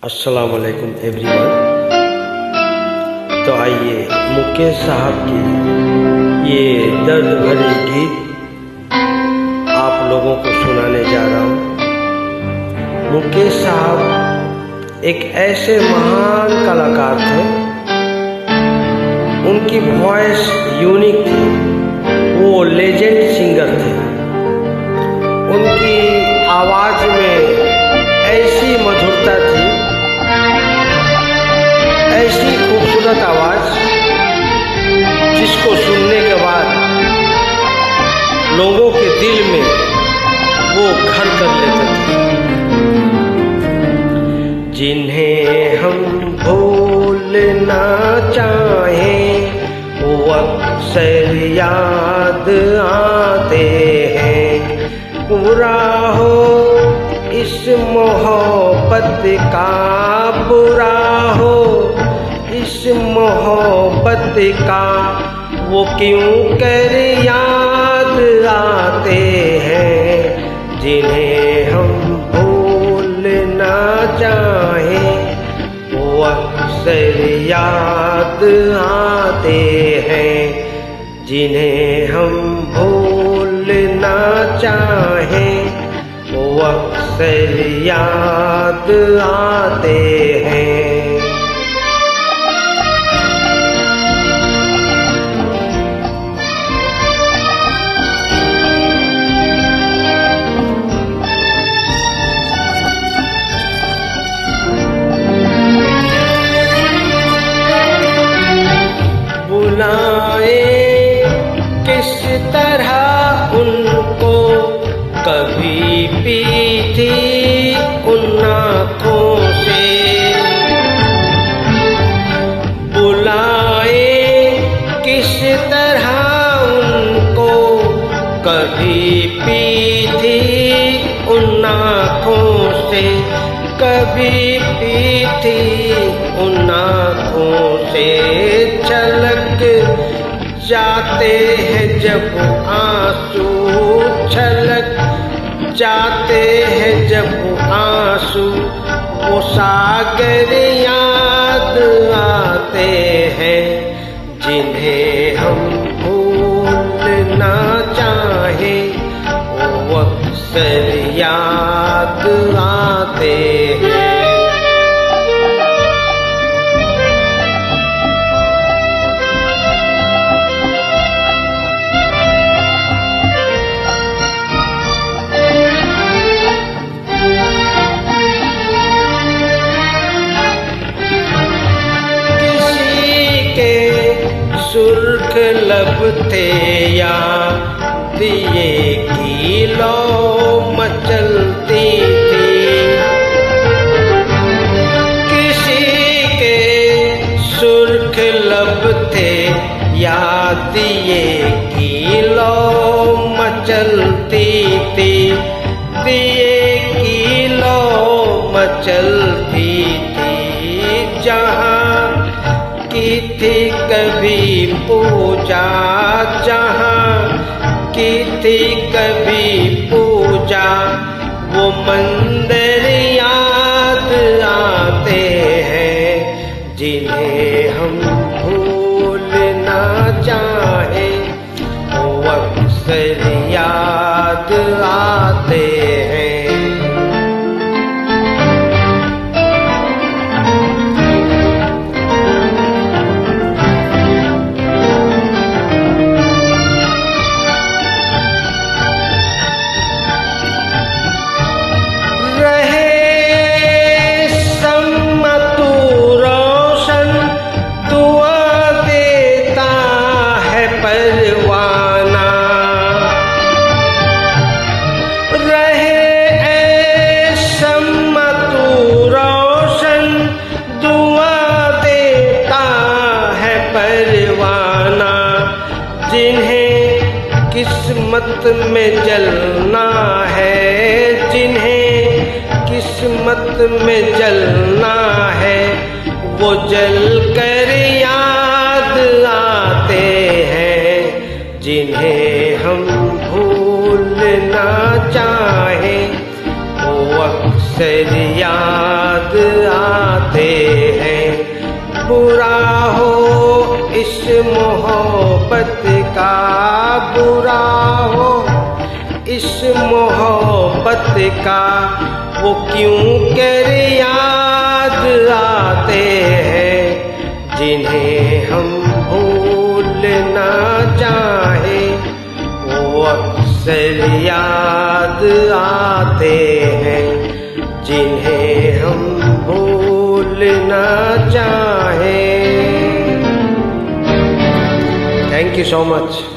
अस्सलाम वालेकुम एवरीवन। तो आइए मुकेश साहब की ये दर्द भरी गीत आप लोगों को सुनाने जा रहा हूँ। मुकेश साहब एक ऐसे महान कलाकार थे, उनकी वॉइस यूनिक थी, वो लेजेंड सिंगर थे। उनकी आवाज़ में ऐसी मधुरता थी, ऐसी खूबसूरत आवाज़ जिसको सुनने के बाद लोगों के दिल में वो घर कर लेते थे। जिन्हें हम भूलना चाहें वो अक्सर याद आते हैं। बुरा हो इस मोहब्बत का, बुरा हो इस मोहब्बत का, वो क्यों कर याद आते हैं। जिन्हें हम भूलना चाहें वो अक्सर याद आते हैं। जिन्हें हम भूलना चाहें वो अक्सर याद आते हैं। बुलाए किस तरह उनको, कभी पी थी उन आँखों से। बुलाए किस तरह उनको, कभी पी थी उन आँखों से, कभी पी थी उन आँखों से। छलक जाते हैं जब आंसू, छलक जाते हैं जब आंसू, वो सागर याद आते हैं। जिन्हें हम भूलना चाहें वो अक्सर याद आते हैं। सुर्ख लब थे या दिए की लौ मचलती थी। किसी के सुर्ख लब थे या दिए की लौ मचलती थी। दिए की लौ मचलती थी। जहाँ की थी कभी पूजा, जहाँ की थी कभी पूजा, वो मंदिर याद आते हैं। जिन्हें हम भूलना चाहें वो अक्सर याद आते हैं। जिन्हें किस्मत में जलना है, जिन्हें किस्मत में जलना है, वो जल कर याद आते हैं। जिन्हें हम भूलना चाहें वो अक्सर अक्सर याद आते हैं। बुरा हो इस मोहब्बत का, बुरा हो इस मोहब्बत का, वो क्यों कर याद आते हैं, जिन्हें हम भूलना चाहे वो अक्सर याद आते हैं, जिन्हें हम भूलना चाहे। Thank you so much.